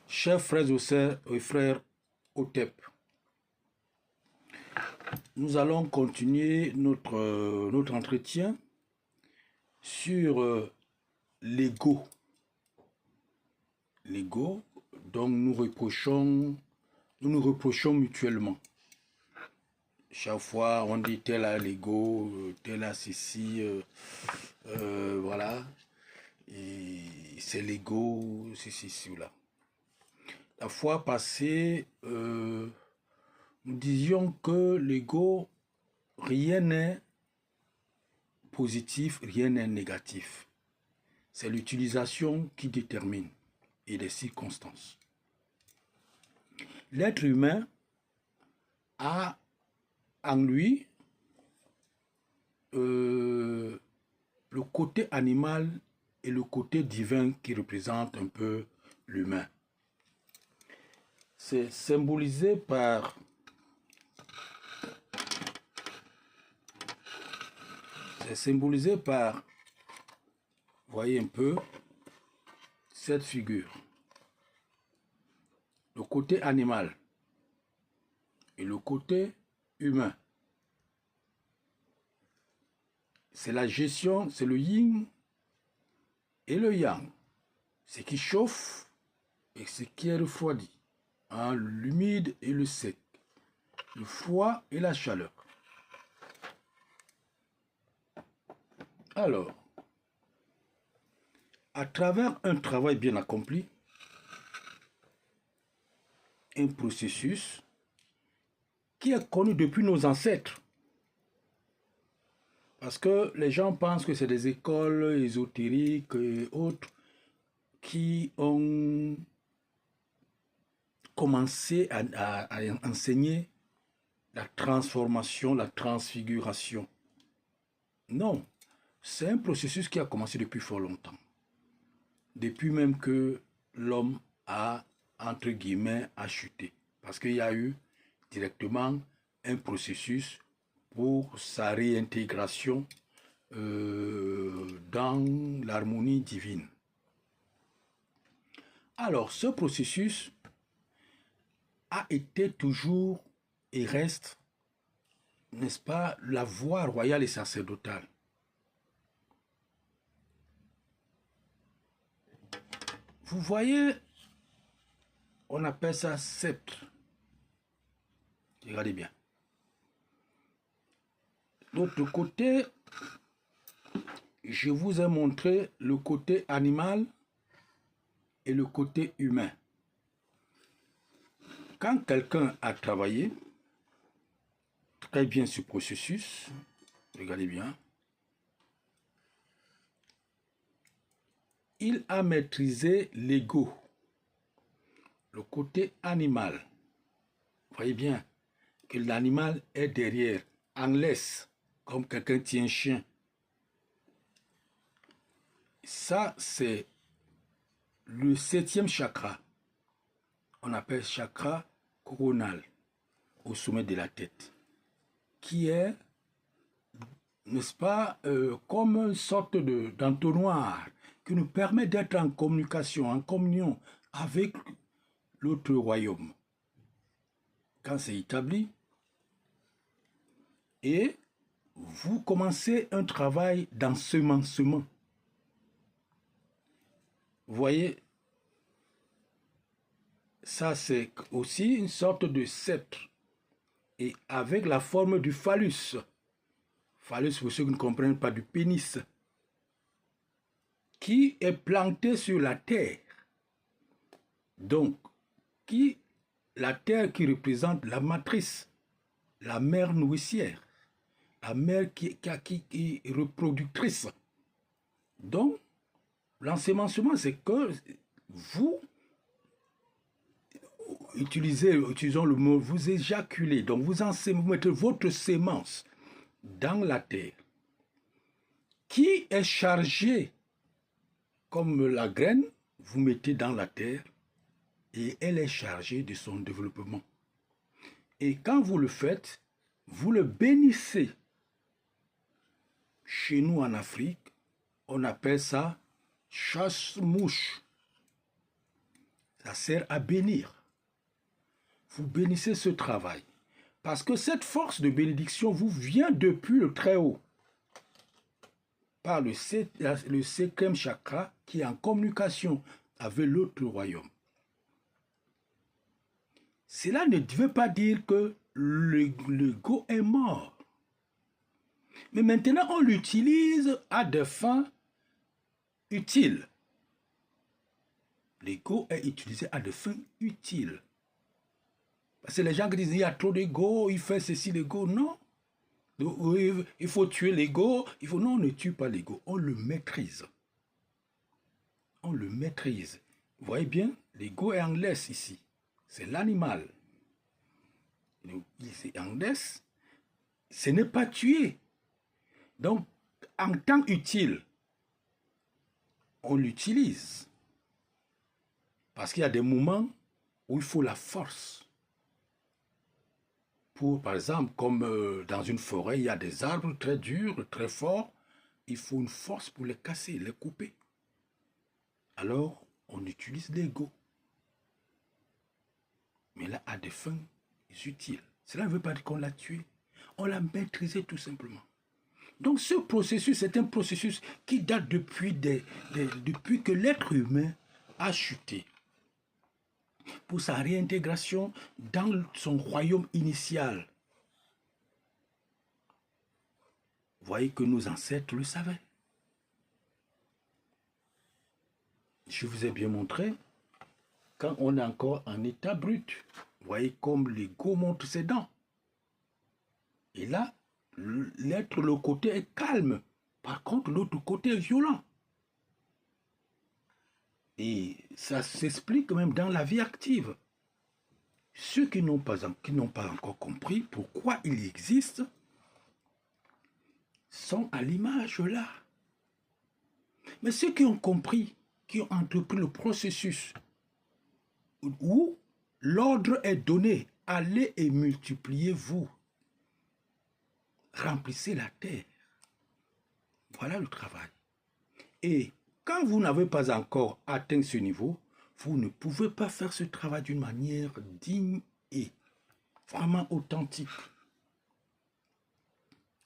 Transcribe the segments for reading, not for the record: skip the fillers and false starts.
Chers frères et frères OTEP, nous allons continuer notre entretien sur l'ego. L'ego dont nous nous reprochons mutuellement. Chaque fois, on dit tel a l'ego, tel a ceci, voilà. Et c'est l'ego, ceci, cela. La fois passée, nous disions que l'ego, rien n'est positif, rien n'est négatif. C'est l'utilisation qui détermine et les circonstances. L'être humain a en lui le côté animal et le côté divin qui représente un peu l'humain. C'est symbolisé par voyez un peu cette figure. Le côté animal et le côté humain. C'est la gestion, c'est le yin et le yang. Ce qui chauffe et ce qui est refroidi. Hein, l'humide et le sec. Le froid et la chaleur. Alors, à travers un travail bien accompli, un processus qui est connu depuis nos ancêtres. Parce que les gens pensent que c'est des écoles ésotériques et autres qui ont commencé à enseigner la transformation, la transfiguration. Non, c'est un processus qui a commencé depuis fort longtemps. Depuis même que l'homme a, entre guillemets, a chuté. Parce qu'il y a eu directement un processus pour sa réintégration dans l'harmonie divine. Alors, ce processus a été toujours et reste, n'est-ce pas, la voie royale et sacerdotale. Vous voyez, on appelle ça sceptre. Regardez bien. D'autre côté, je vous ai montré le côté animal et le côté humain. Quand quelqu'un a travaillé très bien ce processus, regardez bien, il a maîtrisé l'ego, le côté animal. Vous voyez bien que l'animal est derrière, en laisse, comme quelqu'un tient un chien. Ça, c'est le 7e chakra. On appelle chakra coronal, au sommet de la tête, qui est, n'est-ce pas, comme une sorte d'entonnoir qui nous permet d'être en communication, en communion avec l'autre royaume. Quand c'est établi, et vous commencez un travail d'ensemencement. Vous voyez, ça c'est aussi une sorte de sceptre, et avec la forme du phallus. Phallus, pour ceux qui ne comprennent pas, du pénis, qui est planté sur la terre. Donc, la terre qui représente la matrice, la mère nourricière, la mère qui est reproductrice. Donc, l'ensemencement, c'est que vous utilisons le mot, vous éjaculez, donc vous mettez votre sémence dans la terre, qui est chargée comme la graine, vous mettez dans la terre, et elle est chargée de son développement. Et quand vous le faites, vous le bénissez. Chez nous en Afrique, on appelle ça chasse-mouche. Ça sert à bénir. Vous bénissez ce travail. Parce que cette force de bénédiction vous vient depuis le Très-Haut. Par le cinquième chakra qui est en communication avec l'autre royaume. Cela ne veut pas dire que l'ego est mort. Mais maintenant, on l'utilise à des fins utiles. L'ego est utilisé à des fins utiles. Parce que les gens qui disent il y a trop d'ego, il fait ceci, l'ego. Non. Il faut tuer l'ego. Non, on ne tue pas l'ego. On le maîtrise. On le maîtrise. Vous voyez bien, l'ego est en laisse ici. C'est l'animal. C'est en laisse. Ce n'est pas tuer. Donc, en temps utile, on l'utilise. Parce qu'il y a des moments où il faut la force. Pour, par exemple, comme dans une forêt, il y a des arbres très durs, très forts. Il faut une force pour les casser, les couper. Alors, on utilise l'ego. Mais là, à des fins utiles. Cela ne veut pas dire qu'on l'a tué. On l'a maîtrisé tout simplement. Donc, ce processus est un processus qui date depuis que l'être humain a chuté. Pour sa réintégration dans son royaume initial. Vous voyez que nos ancêtres le savaient. Je vous ai bien montré, quand on est encore en état brut, vous voyez comme l'ego montre ses dents. Et là, le côté est calme. Par contre, l'autre côté est violent. Et ça s'explique même dans la vie active. Ceux qui n'ont pas encore compris pourquoi il existe sont à l'image là. Mais ceux qui ont compris, qui ont entrepris le processus où l'ordre est donné, allez et multipliez-vous, remplissez la terre. Voilà le travail. Et quand vous n'avez pas encore atteint ce niveau, vous ne pouvez pas faire ce travail d'une manière digne et vraiment authentique.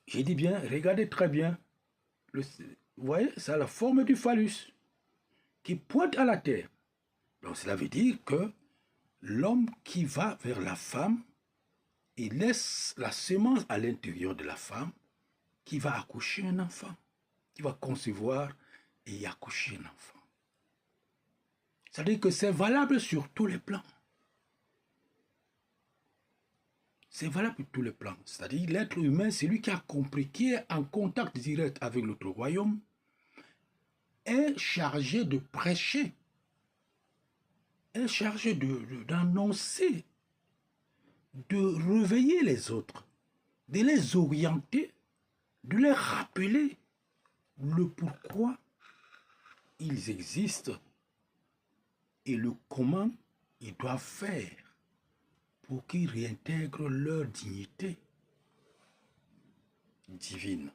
J'ai dit bien, regardez très bien. Vous voyez, ça a la forme du phallus qui pointe à la terre. Donc cela veut dire que l'homme qui va vers la femme, il laisse la semence à l'intérieur de la femme qui va accoucher un enfant, qui va concevoir et y accoucher un enfant. C'est-à-dire que c'est valable sur tous les plans. C'est valable sur tous les plans. C'est-à-dire l'être humain, c'est lui qui a compris, qui est en contact direct avec l'autre royaume, est chargé de prêcher, est chargé d'annoncer, de réveiller les autres, de les orienter, de les rappeler le pourquoi ils existent et le comment ils doivent faire pour qu'ils réintègrent leur dignité divine.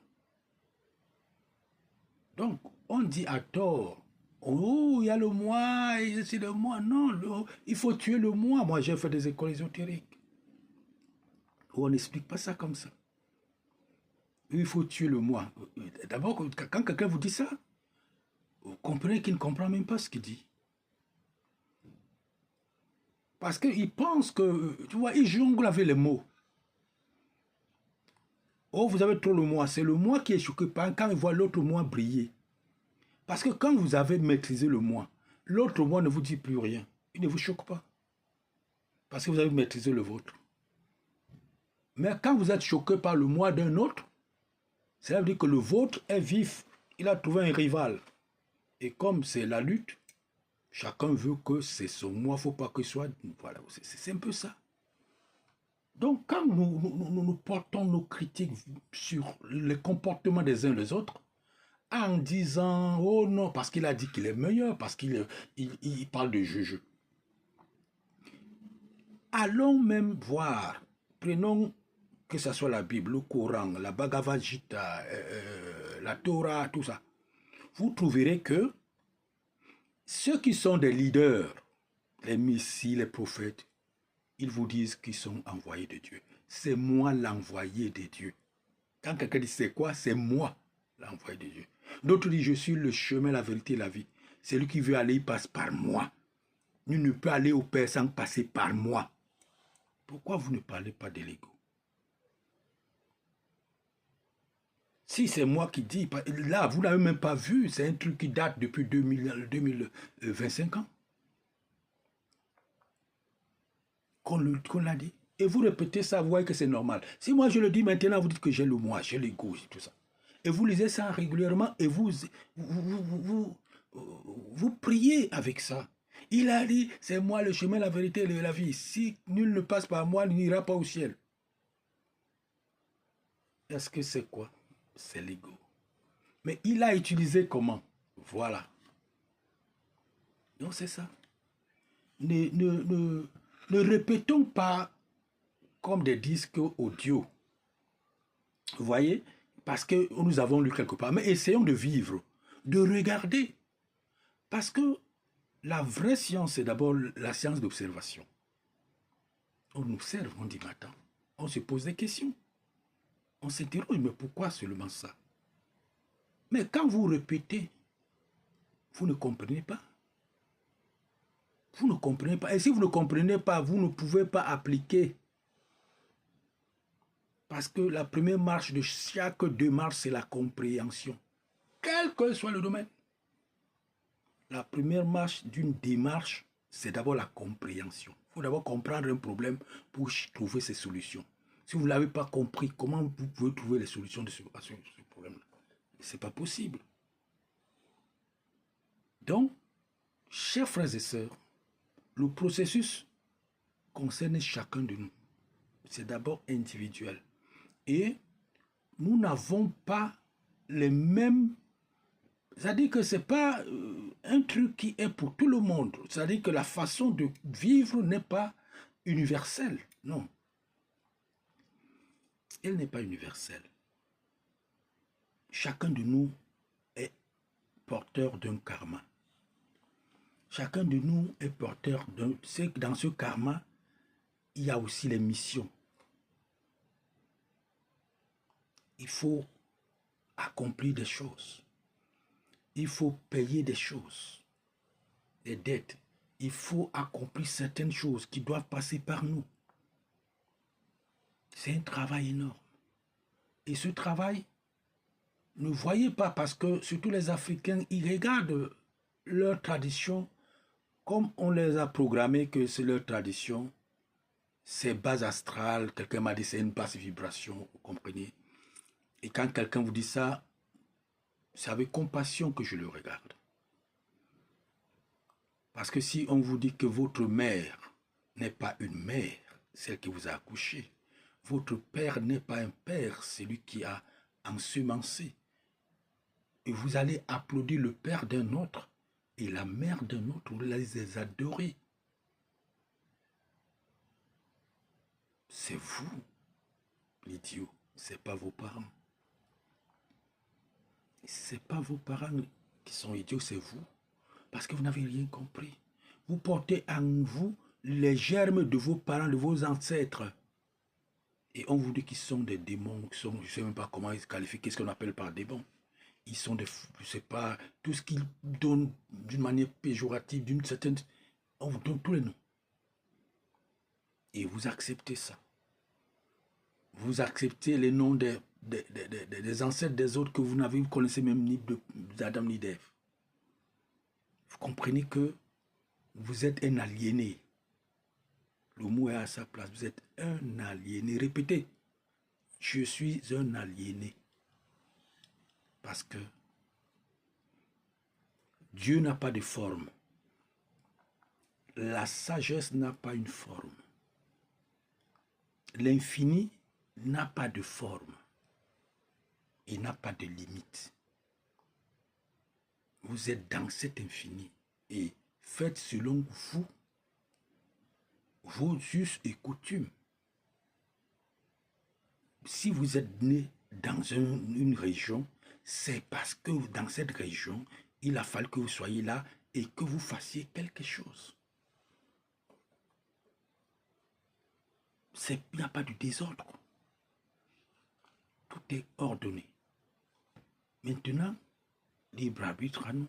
Donc, on dit à tort, oh, il y a le moi, c'est le moi. Non, il faut tuer le moi. Moi, j'ai fait des écoles ésotériques. On n'explique pas ça comme ça. Il faut tuer le moi. D'abord, quand quelqu'un vous dit ça, vous comprenez qu'il ne comprend même pas ce qu'il dit. Parce qu'il pense que, tu vois, il jongle avec les mots. Oh, vous avez trop le moi. C'est le moi qui est choqué quand il voit l'autre moi briller. Parce que quand vous avez maîtrisé le moi, l'autre moi ne vous dit plus rien. Il ne vous choque pas. Parce que vous avez maîtrisé le vôtre. Mais quand vous êtes choqué par le moi d'un autre, cela veut dire que le vôtre est vif. Il a trouvé un rival. Et comme c'est la lutte, chacun veut que c'est son moi. Il ne faut pas que ce soit... Voilà, c'est un peu ça. Donc, quand nous portons nos critiques sur les comportements des uns des autres, en disant, oh non, parce qu'il a dit qu'il est meilleur, parce qu'il parle de juge. Allons même voir, prenons que ce soit la Bible, le Coran, la Bhagavad Gita, la Torah, tout ça. Vous trouverez que ceux qui sont des leaders les messies, les prophètes, ils vous disent qu'ils sont envoyés de Dieu. C'est moi l'envoyé de Dieu. Quand quelqu'un dit c'est quoi, c'est moi l'envoyé de Dieu. D'autres disent je suis le chemin, la vérité et la vie. Celui qui veut aller, il passe par moi. Nul ne peut aller au Père sans passer par moi. Pourquoi vous ne parlez pas de l'ego? Si c'est moi qui dis, là, vous ne l'avez même pas vu, c'est un truc qui date depuis 2025 ans. Qu'on l'a dit. Et vous répétez ça, vous voyez que c'est normal. Si moi je le dis maintenant, vous dites que j'ai le moi, j'ai l'ego, tout ça. Et vous lisez ça régulièrement et vous priez avec ça. Il a dit, c'est moi le chemin, la vérité et la vie. Si nul ne passe par moi, il n'ira pas au ciel. Est-ce que c'est quoi? C'est l'ego. Mais il a utilisé comment? Voilà. Donc c'est ça. Ne répétons pas comme des disques audio. Vous voyez? Parce que nous avons lu quelque part. Mais essayons de vivre, de regarder. Parce que la vraie science, c'est d'abord la science d'observation. On observe, on dit, attends, on se pose des questions. On s'interroge, mais pourquoi seulement ça? Mais quand vous répétez, vous ne comprenez pas. Vous ne comprenez pas. Et si vous ne comprenez pas, vous ne pouvez pas appliquer. Parce que la première marche de chaque démarche, c'est la compréhension. Quel que soit le domaine. La première marche d'une démarche, c'est d'abord la compréhension. Il faut d'abord comprendre un problème pour trouver ses solutions. Si vous ne l'avez pas compris, comment vous pouvez trouver les solutions à ce problème-là? Ce n'est pas possible. Donc, chers frères et sœurs, le processus concerne chacun de nous. C'est d'abord individuel. Et nous n'avons pas les mêmes... C'est-à-dire que ce n'est pas un truc qui est pour tout le monde. C'est-à-dire que la façon de vivre n'est pas universelle. Non. Elle n'est pas universelle. Chacun de nous est porteur d'un karma. Chacun de nous est porteur d'un... Dans ce karma, il y a aussi les missions. Il faut accomplir des choses. Il faut payer des choses, des dettes. Il faut accomplir certaines choses qui doivent passer par nous. C'est un travail énorme. Et ce travail, ne voyez pas, parce que surtout les Africains, ils regardent leur tradition comme on les a programmés que c'est leur tradition. C'est base astrale, quelqu'un m'a dit c'est une basse vibration, vous comprenez? Et quand quelqu'un vous dit ça, c'est avec compassion que je le regarde. Parce que si on vous dit que votre mère n'est pas une mère, celle qui vous a accouché, votre père n'est pas un père, celui qui a ensemencé, et vous allez applaudir le père d'un autre et la mère d'un autre, vous les adorez. C'est vous, l'idiot, c'est pas vos parents. C'est pas vos parents qui sont idiots, c'est vous. Parce que vous n'avez rien compris. Vous portez en vous les germes de vos parents, de vos ancêtres. Et on vous dit qu'ils sont des démons, qui sont, je ne sais même pas comment ils se qualifient, qu'est-ce qu'on appelle par démons. Ils sont des, je ne sais pas, tout ce qu'ils donnent d'une manière péjorative, d'une certaine... On vous donne tous les noms. Et vous acceptez ça. Vous acceptez les noms des ancêtres des autres que vous n'avez, vous connaissez même ni d'Adam ni d'Ève. Vous comprenez que vous êtes un aliéné. Le mot est à sa place. Vous êtes un aliéné. Répétez. Je suis un aliéné. Parce que Dieu n'a pas de forme. La sagesse n'a pas une forme. L'infini n'a pas de forme. Il n'a pas de limite. Vous êtes dans cet infini. Et faites selon vous vos us et coutumes. Si vous êtes né dans une région, c'est parce que dans cette région, il a fallu que vous soyez là et que vous fassiez quelque chose. il n'y a pas de désordre. Tout est ordonné. Maintenant, libre arbitre à nous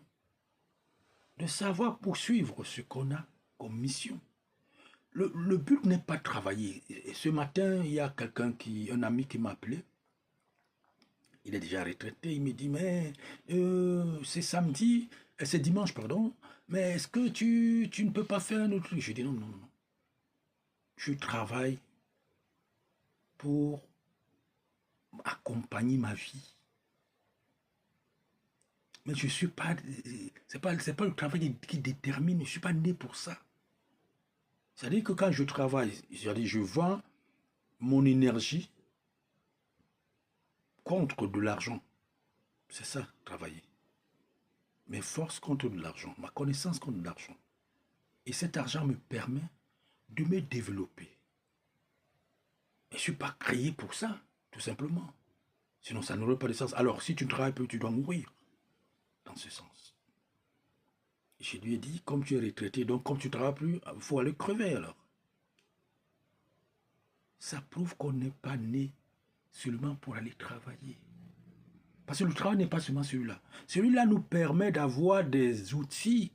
de savoir poursuivre ce qu'on a comme mission. Le but n'est pas de travailler. Et ce matin, il y a un ami qui m'a appelé. Il est déjà retraité. Il me dit, mais c'est dimanche, pardon. Mais est-ce que tu ne peux pas faire un autre truc? Je dis non, non, non. Je travaille pour accompagner ma vie. Mais je suis pas, c'est pas le travail qui détermine, je ne suis pas né pour ça. C'est-à-dire que quand je travaille, je vends mon énergie contre de l'argent. C'est ça, travailler. Mes forces contre de l'argent, ma connaissance contre de l'argent. Et cet argent me permet de me développer. Et je ne suis pas créé pour ça, tout simplement. Sinon, ça n'aurait pas de sens. Alors, si tu ne travailles plus, tu dois mourir. Dans ce sens. Je lui ai dit, comme tu es retraité, donc comme tu ne travailles plus, il faut aller crever alors. Ça prouve qu'on n'est pas né seulement pour aller travailler. Parce que le travail n'est pas seulement celui-là. Celui-là nous permet d'avoir des outils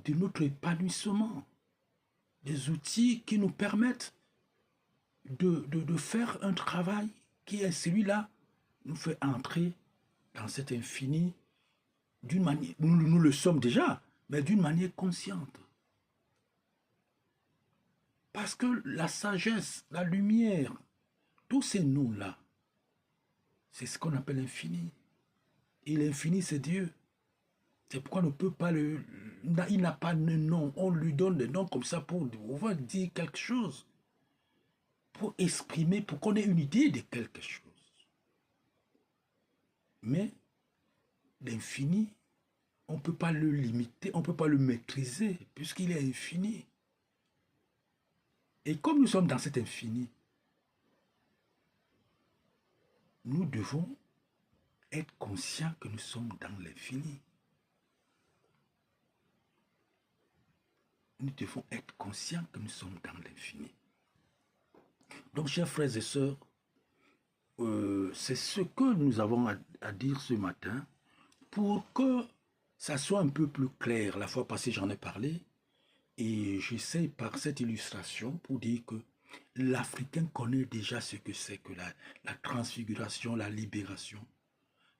de notre épanouissement. Des outils qui nous permettent de faire un travail qui est celui-là, nous fait entrer dans cet infini d'une manière, nous le sommes déjà, mais d'une manière consciente. Parce que la sagesse, la lumière, tous ces noms-là, c'est ce qu'on appelle l'infini. Et l'infini, c'est Dieu. C'est pourquoi on ne peut pas il n'a pas de nom. On lui donne des noms comme ça pour dire quelque chose. Pour exprimer, pour qu'on ait une idée de quelque chose. Mais l'infini, on ne peut pas le limiter, on ne peut pas le maîtriser, puisqu'il est infini. Et comme nous sommes dans cet infini, nous devons être conscients que nous sommes dans l'infini. Nous devons être conscients que nous sommes dans l'infini. Donc, chers frères et sœurs, c'est ce que nous avons à dire ce matin pour que ça soit un peu plus clair. La fois passée, j'en ai parlé et j'essaie par cette illustration pour dire que l'Africain connaît déjà ce que c'est que la transfiguration, la libération,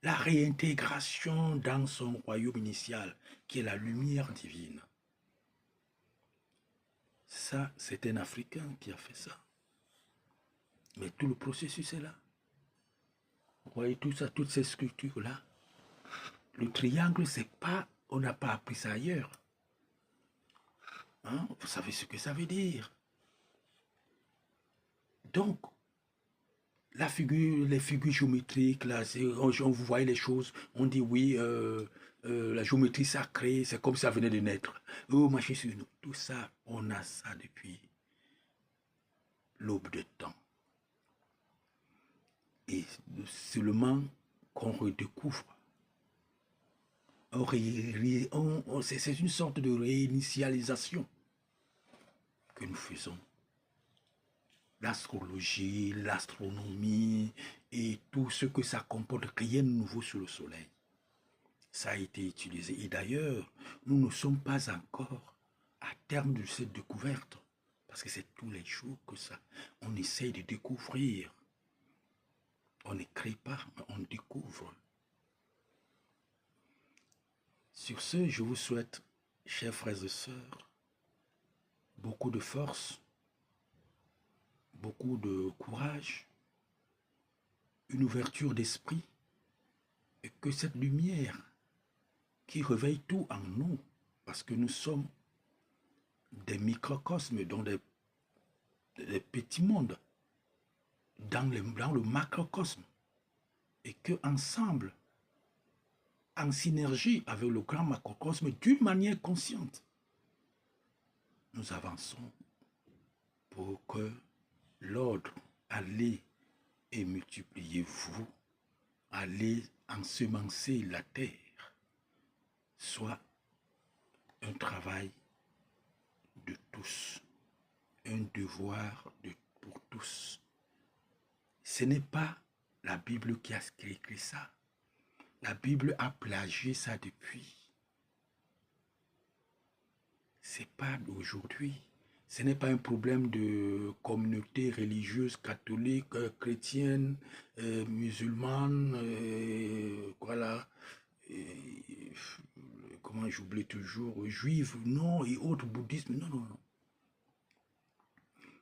la réintégration dans son royaume initial, qui est la lumière divine. Ça, c'est un Africain qui a fait ça. Mais tout le processus est là. Vous voyez tout ça, toutes ces structures-là. Le triangle, c'est pas, on n'a pas appris ça ailleurs. Hein? Vous savez ce que ça veut dire. Donc, les figures géométriques, là, on vous voyez les choses, on dit oui, la géométrie sacrée, c'est comme ça venait de naître. Oh, machin sur nous. Tout ça, on a ça depuis l'aube de temps. Et seulement qu'on redécouvre. C'est une sorte de réinitialisation que nous faisons. L'astrologie, l'astronomie et tout ce que ça comporte, rien de nouveau sur le soleil. Ça a été utilisé. Et d'ailleurs, nous ne sommes pas encore à terme de cette découverte. Parce que c'est tous les jours que ça, on essaye de découvrir. On ne crée pas, mais on découvre. Sur ce, je vous souhaite, chers frères et sœurs, beaucoup de force, beaucoup de courage, une ouverture d'esprit, et que cette lumière qui réveille tout en nous, parce que nous sommes des microcosmes, dans des petits mondes, dans le macrocosme, et que ensemble, en synergie avec le grand macrocosme, d'une manière consciente, nous avançons pour que l'ordre, allez et multipliez-vous, allez ensemencer la terre, soit un travail de tous, un devoir devoir pour tous. Ce n'est pas la Bible qui a écrit ça. La Bible a plagié ça depuis. Ce n'est pas d'aujourd'hui. Ce n'est pas un problème de communauté religieuse, catholique, chrétienne, musulmane, voilà, comment j'oublie toujours, juive, non, et autres, bouddhisme, non, non, non.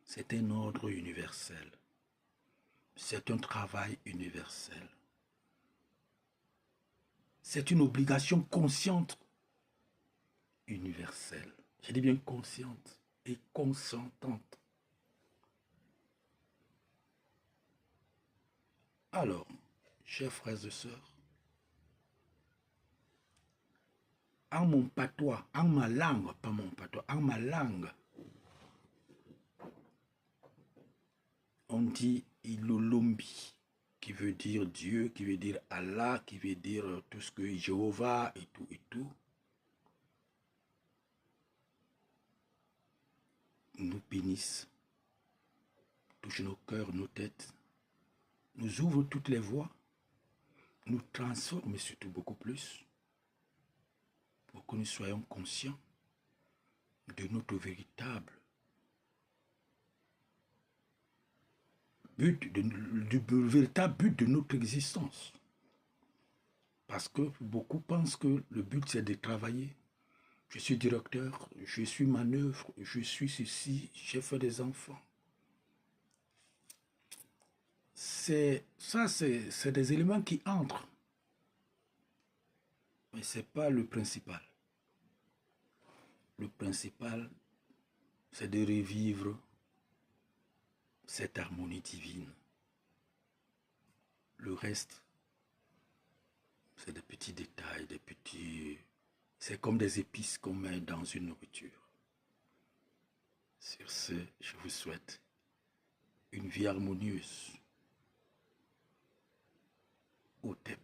C'est un ordre universel. C'est un travail universel. C'est une obligation consciente universelle. Je dis bien consciente et consentante. Alors, chers frères et sœurs, en mon patois, en ma langue, pas mon patois, en ma langue, on dit Ilolombi, qui veut dire Dieu, qui veut dire Allah, qui veut dire tout ce que Jéhovah et tout et tout. Nous bénissent, touche nos cœurs, nos têtes, nous ouvre toutes les voies, nous transforme, mais surtout beaucoup plus, pour que nous soyons conscients de notre véritable but, du véritable but de notre existence. Parce que beaucoup pensent que le but c'est de travailler. Je suis directeur, je suis manœuvre, je suis ceci, j'ai fait des enfants. C'est des éléments qui entrent. Mais ce n'est pas le principal. Le principal, c'est de revivre cette harmonie divine. Le reste, c'est des petits détails, des petits... C'est comme des épices qu'on met dans une nourriture. Sur ce, je vous souhaite une vie harmonieuse. Au thème.